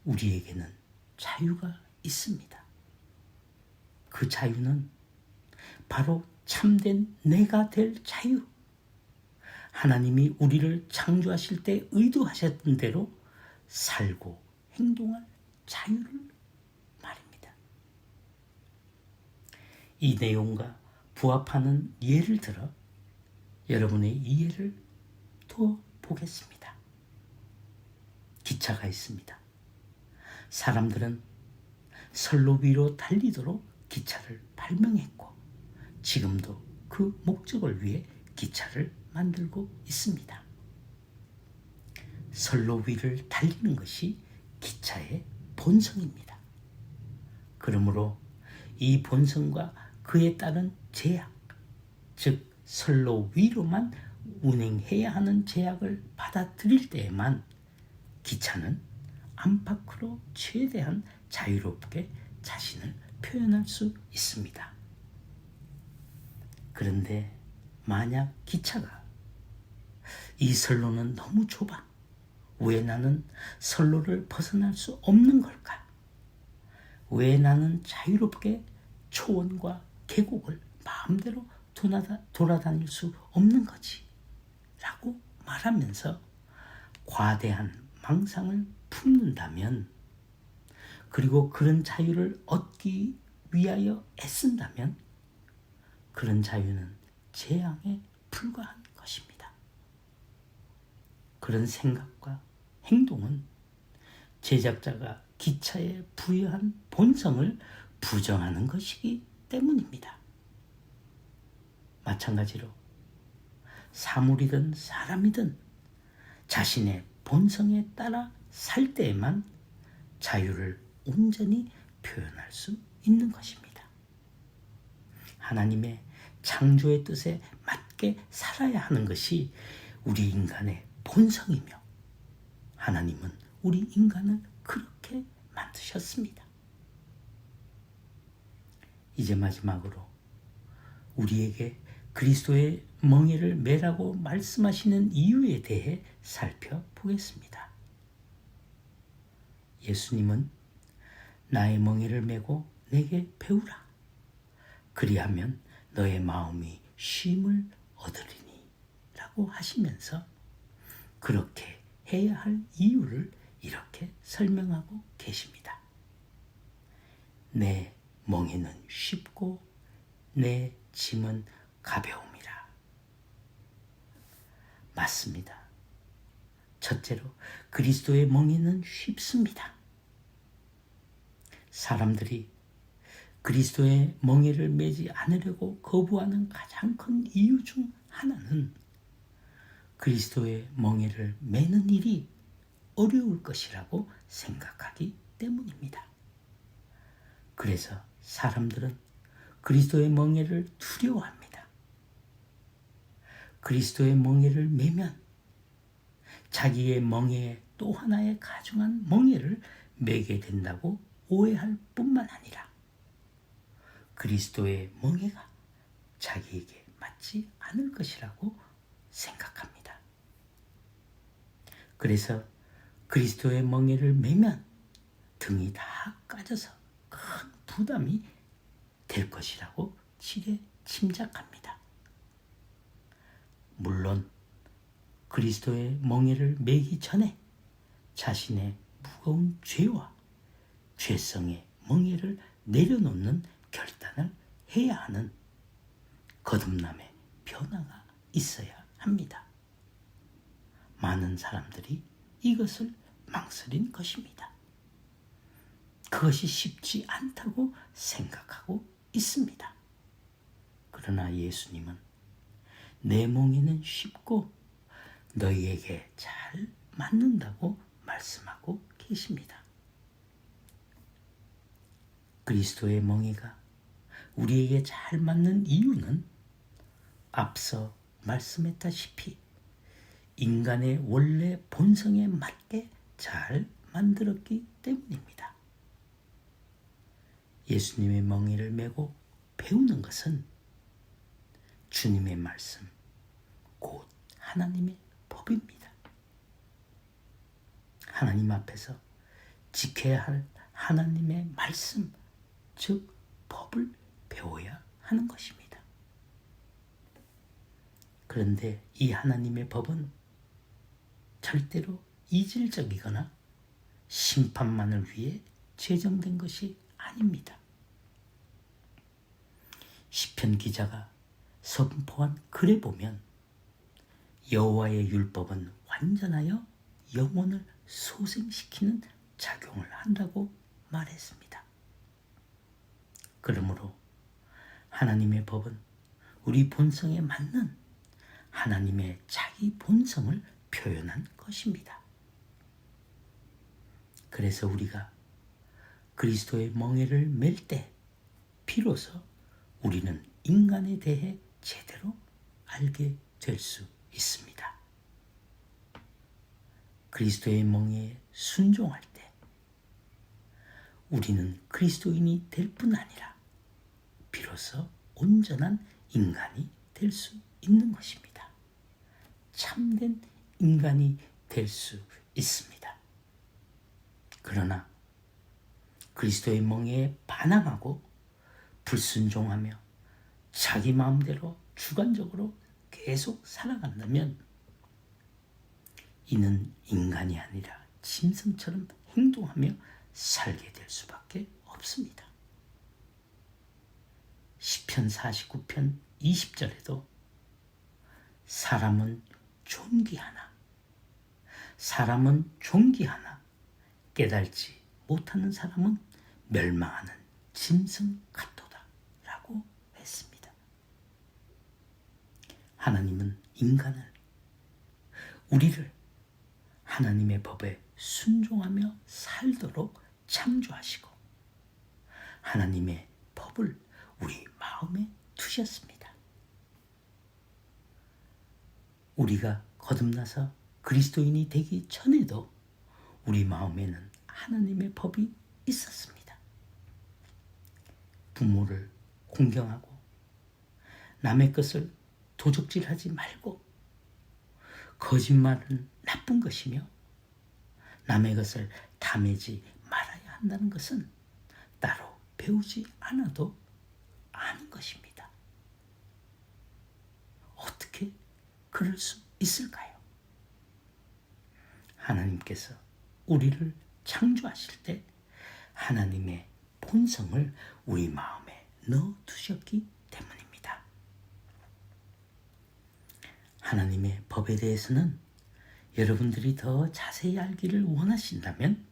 우리에게는 자유가 있습니다. 그 자유는 바로 참된 내가 될 자유. 하나님이 우리를 창조하실 때 의도하셨던 대로 살고 행동할 자유를 말입니다. 이 내용과 부합하는 예를 들어 여러분의 이해를 도와보겠습니다. 기차가 있습니다. 사람들은 선로 위로 달리도록 기차를 발명했고 지금도 그 목적을 위해 기차를 만들고 있습니다. 선로 위를 달리는 것이 기차의 본성입니다. 그러므로 이 본성과 그에 따른 제약, 즉 선로 위로만 운행해야 하는 제약을 받아들일 때에만 기차는 안팎으로 최대한 자유롭게 자신을 표현할 수 있습니다. 그런데 만약 기차가 이 선로는 너무 좁아, 왜 나는 선로를 벗어날 수 없는 걸까? 왜 나는 자유롭게 초원과 계곡을 마음대로 돌아다닐 수 없는 거지? 라고 말하면서 과대한 망상을 품는다면, 그리고 그런 자유를 얻기 위하여 애쓴다면 그런 자유는 재앙에 불과한 것입니다. 그런 생각과 행동은 제작자가 기차에 부여한 본성을 부정하는 것이기 때문입니다. 마찬가지로 사물이든 사람이든 자신의 본성에 따라 살 때에만 자유를 온전히 표현할 수 있는 것입니다. 하나님의 창조의 뜻에 맞게 살아야 하는 것이 우리 인간의 본성이며 하나님은 우리 인간을 그렇게 만드셨습니다. 이제 마지막으로 우리에게 그리스도의 멍에를 매라고 말씀하시는 이유에 대해 살펴보겠습니다. 예수님은 나의 멍에를 메고 내게 배우라. 그리하면 너의 마음이 쉼을 얻으리니 라고 하시면서 그렇게 해야 할 이유를 이렇게 설명하고 계십니다. 내 멍에는 쉽고 내 짐은 가벼움이라. 맞습니다. 첫째로 그리스도의 멍에는 쉽습니다. 사람들이 그리스도의 멍에를 매지 않으려고 거부하는 가장 큰 이유 중 하나는 그리스도의 멍에를 매는 일이 어려울 것이라고 생각하기 때문입니다. 그래서 사람들은 그리스도의 멍에를 두려워합니다. 그리스도의 멍에를 매면 자기의 멍에에 또 하나의 가중한 멍에를 매게 된다고 오해할 뿐만 아니라 그리스도의 멍에가 자기에게 맞지 않을 것이라고 생각합니다. 그래서 그리스도의 멍에를 매면 등이 다 까져서 큰 부담이 될 것이라고 지레 짐작합니다. 물론 그리스도의 멍에를 매기 전에 자신의 무거운 죄와 죄성의 멍에를 내려놓는 결단을 해야 하는 거듭남의 변화가 있어야 합니다. 많은 사람들이 이것을 망설인 것입니다. 그것이 쉽지 않다고 생각하고 있습니다. 그러나 예수님은 내 멍에는 쉽고 너희에게 잘 맞는다고 말씀하고 계십니다. 그리스도의 멍에가 우리에게 잘 맞는 이유는 앞서 말씀했다시피 인간의 원래 본성에 맞게 잘 만들었기 때문입니다. 예수님의 멍에를 메고 배우는 것은 주님의 말씀, 곧 하나님의 법입니다. 하나님 앞에서 지켜야 할 하나님의 말씀, 즉 법을 배워야 하는 것입니다. 그런데 이 하나님의 법은 절대로 이질적이거나 심판만을 위해 제정된 것이 아닙니다. 시편 기자가 선포한 글에 보면 여호와의 율법은 완전하여 영혼을 소생시키는 작용을 한다고 말했습니다. 그러므로 하나님의 법은 우리 본성에 맞는 하나님의 자기 본성을 표현한 것입니다. 그래서 우리가 그리스도의 멍에를 맬 때 비로소 우리는 인간에 대해 제대로 알게 될 수 있습니다. 그리스도의 멍에에 순종할 때 우리는 그리스도인이 될 뿐 아니라 비로소 온전한 인간이 될 수 있는 것입니다. 참된 인간이 될 수 있습니다. 그러나 그리스도의 멍에에 반항하고 불순종하며 자기 마음대로 주관적으로 계속 살아간다면 이는 인간이 아니라 짐승처럼 행동하며 살게 될 수밖에 없습니다. 시편 49편 20절에도 사람은 존귀하나 깨달지 못하는 사람은 멸망하는 짐승 같도다 라고 했습니다. 하나님은 우리를 하나님의 법에 순종하며 살도록 창조하시고 하나님의 법을 우리 마음에 두셨습니다. 우리가 거듭나서 그리스도인이 되기 전에도 우리 마음에는 하나님의 법이 있었습니다. 부모를 공경하고 남의 것을 도적질하지 말고 거짓말은 나쁜 것이며 남의 것을 탐내지 말아야 한다는 것은 따로 배우지 않아도 아는 것입니다. 어떻게 그럴 수 있을까요? 하나님께서 우리를 창조하실 때 하나님의 본성을 우리 마음에 넣어두셨기 때문입니다. 하나님의 법에 대해서는 여러분들이 더 자세히 알기를 원하신다면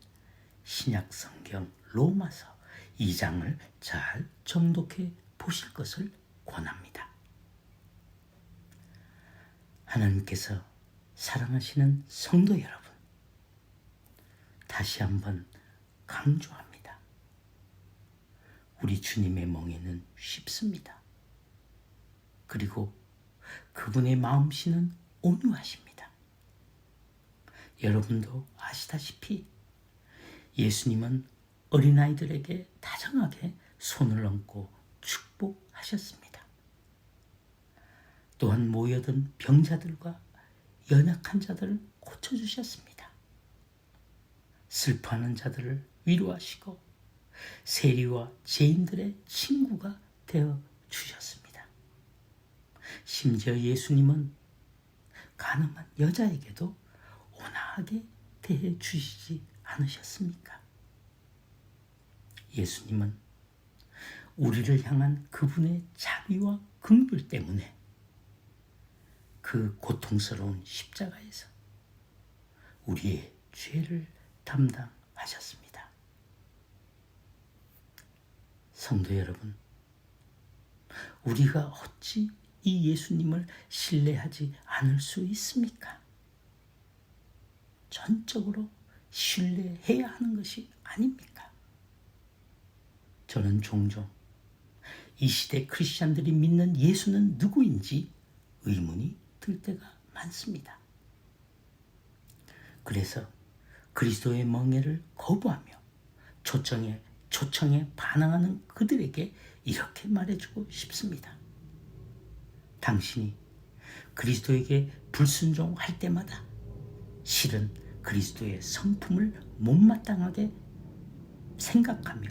신약 성경 로마서 2장을 잘 정독해 보실 것을 권합니다. 하나님께서 사랑하시는 성도 여러분, 다시 한번 강조합니다. 우리 주님의 멍에는 쉽습니다. 그리고 그분의 마음씨는 온유하십니다. 여러분도 아시다시피 예수님은 어린아이들에게 다정하게 손을 얹고 축복하셨습니다. 또한 모여든 병자들과 연약한 자들을 고쳐주셨습니다. 슬퍼하는 자들을 위로하시고 세리와 죄인들의 친구가 되어 주셨습니다. 심지어 예수님은 가늠한 여자에게도 온화하게 대해 주시지 않으셨습니까? 예수님은 우리를 향한 그분의 자비와 긍휼 때문에 그 고통스러운 십자가에서 우리의 죄를 담당하셨습니다. 성도 여러분, 우리가 어찌 이 예수님을 신뢰하지 않을 수 있습니까? 전적으로 신뢰해야 하는 것이 아닙니까? 저는 종종 이 시대 크리스찬들이 믿는 예수는 누구인지 의문이 들 때가 많습니다. 그래서 그리스도의 멍에를 거부하며 초청에 반항하는 그들에게 이렇게 말해주고 싶습니다. 당신이 그리스도에게 불순종할 때마다 실은 그리스도의 성품을 못마땅하게 생각하며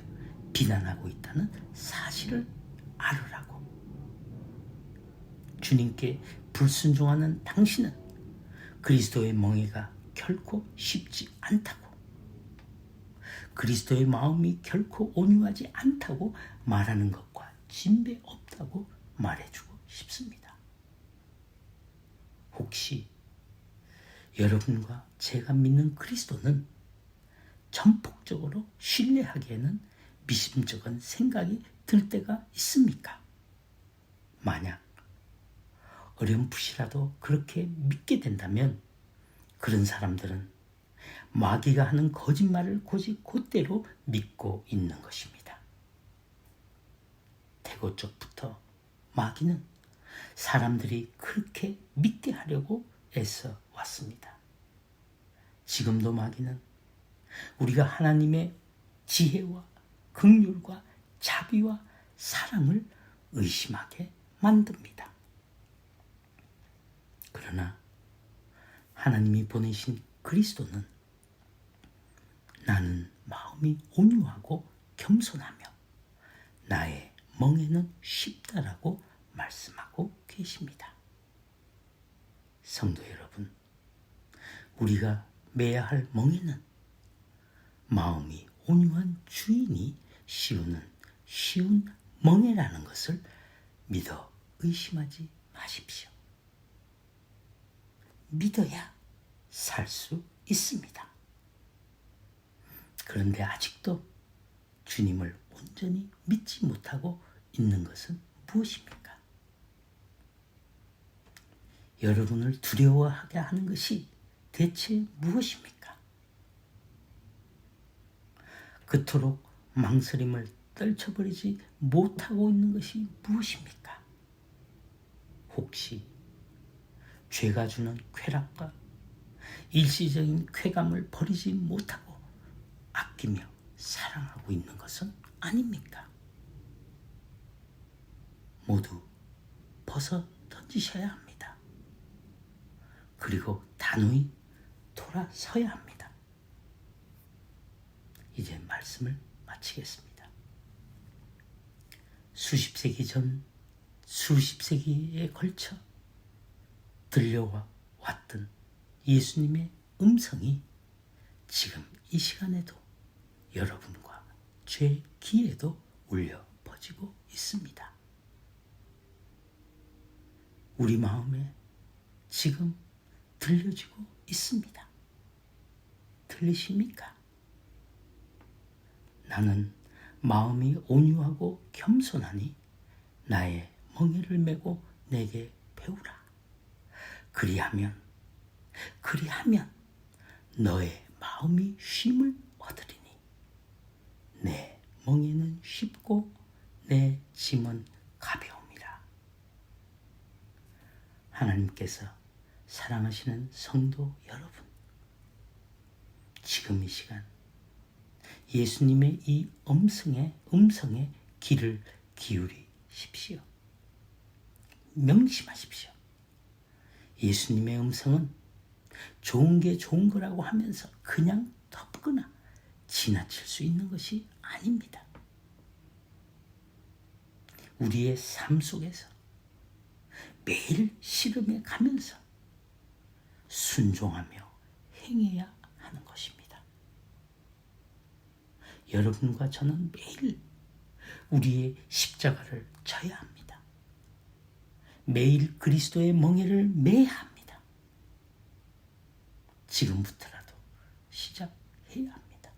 비난하고 있다는 사실을 알으라고. 주님께 불순종하는 당신은 그리스도의 멍에가 결코 쉽지 않다고, 그리스도의 마음이 결코 온유하지 않다고 말하는 것과 진배 없다고 말해주고 싶습니다. 혹시 여러분과 제가 믿는 그리스도는 전폭적으로 신뢰하기에는 미심쩍은 생각이 들 때가 있습니까? 만약 어렴풋이라도 그렇게 믿게 된다면 그런 사람들은 마귀가 하는 거짓말을 곧대로 믿고 있는 것입니다. 태고 쪽부터 마귀는 사람들이 그렇게 믿게 하려고 애써 왔습니다. 지금도 마귀는 우리가 하나님의 지혜와 긍휼과 자비와 사랑을 의심하게 만듭니다. 그러나 하나님이 보내신 그리스도는 나는 마음이 온유하고 겸손하며 나의 멍에는 쉽다라고 말씀하고 계십니다. 성도 여러분, 우리가 매야 할 멍에는 마음이 온유한 주인이 씌우는 쉬운 멍에라는 것을 믿어 의심하지 마십시오. 믿어야 살 수 있습니다. 그런데 아직도 주님을 온전히 믿지 못하고 있는 것은 무엇입니까? 여러분을 두려워하게 하는 것이 대체 무엇입니까? 그토록 망설임을 떨쳐버리지 못하고 있는 것이 무엇입니까? 혹시 죄가 주는 쾌락과 일시적인 쾌감을 버리지 못하고 아끼며 사랑하고 있는 것은 아닙니까? 모두 벗어 던지셔야 합니다. 그리고 단호히 돌아서야 합니다. 이제 말씀을 마치겠습니다. 수십 세기 전 수십 세기에 걸쳐 들려왔던 예수님의 음성이 지금 이 시간에도 여러분과 제 귀에도 울려 퍼지고 있습니다. 우리 마음에 지금 들려지고 있습니다. 들리십니까? 나는 마음이 온유하고 겸손하니 나의 멍에를 메고 내게 배우라. 그리하면 너의 마음이 쉼을 얻으리니 내 멍에는 쉽고 내 짐은 가벼움이라. 하나님께서 사랑하시는 성도 여러분, 지금 이 시간 예수님의 이 음성에 귀를 기울이십시오. 명심하십시오. 예수님의 음성은 좋은 게 좋은 거라고 하면서 그냥 덮거나 지나칠 수 있는 것이 아닙니다. 우리의 삶 속에서 매일 씨름해 가면서 순종하며 행해야 하는 것입니다. 여러분과 저는 매일 우리의 십자가를 져야 합니다. 매일 그리스도의 멍에를 매야 합니다. 지금부터라도 시작해야 합니다.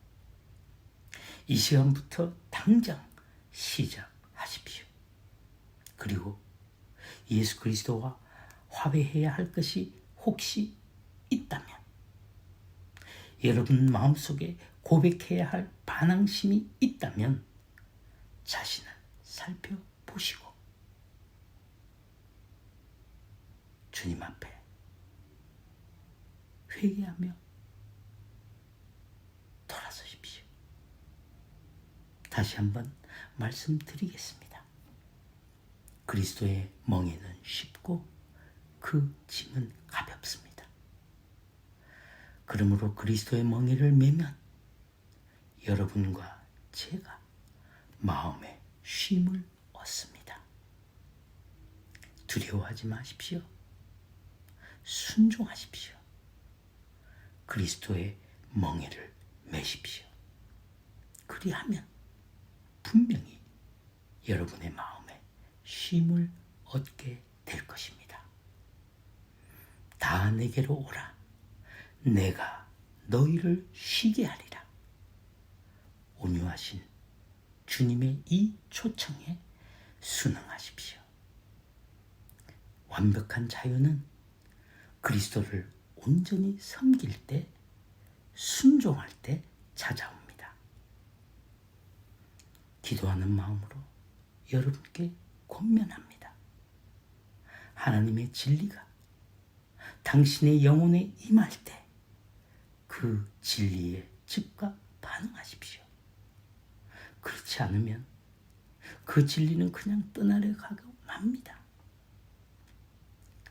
이 시간부터 당장 시작하십시오. 그리고 예수 그리스도와 화해해야 할 것이 혹시 있다면, 여러분 마음속에 고백해야 할 반항심이 있다면 자신을 살펴보시고 주님 앞에 회개하며 돌아서십시오. 다시 한번 말씀드리겠습니다. 그리스도의 멍에는 쉽고 그 짐은 가볍습니다. 그러므로 그리스도의 멍에를 메면 여러분과 제가 마음의 쉼을 얻습니다. 두려워하지 마십시오. 순종하십시오. 그리스도의 멍에를 메십시오. 그리하면 분명히 여러분의 마음에 쉼을 얻게 될 것입니다. 다 내게로 오라. 내가 너희를 쉬게 하리라. 온유하신 주님의 이 초청에 순응하십시오. 완벽한 자유는 그리스도를 온전히 섬길 때, 순종할 때 찾아옵니다. 기도하는 마음으로 여러분께 권면합니다. 하나님의 진리가 당신의 영혼에 임할 때 그 진리에 즉각 반응하십시오. 그렇지 않으면 그 진리는 그냥 떠나려가고 맙니다.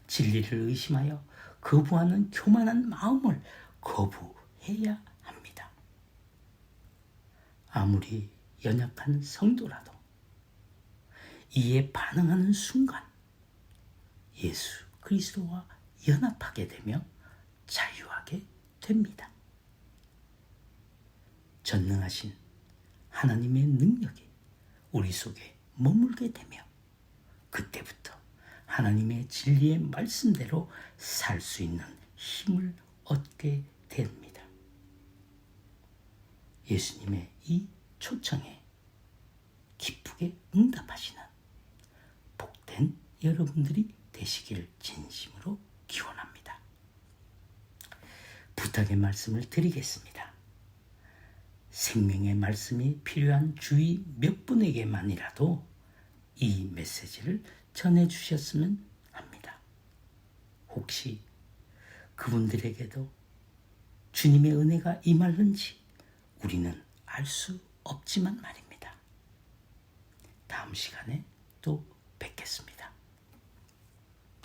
진리를 의심하여 거부하는 교만한 마음을 거부해야 합니다. 아무리 연약한 성도라도 이에 반응하는 순간 예수 그리스도와 연합하게 되며 자유하게 됩니다. 전능하신 하나님의 능력이 우리 속에 머물게 되며 그때부터 하나님의 진리의 말씀대로 살 수 있는 힘을 얻게 됩니다. 예수님의 이 초청에 기쁘게 응답하시는 복된 여러분들이 되시길 진심으로 기원합니다. 부탁의 말씀을 드리겠습니다. 생명의 말씀이 필요한 주위 몇 분에게만이라도 이 메시지를 전해주셨으면 합니다. 혹시 그분들에게도 주님의 은혜가 임할는지 우리는 알 수 없지만 말입니다. 다음 시간에 또 뵙겠습니다.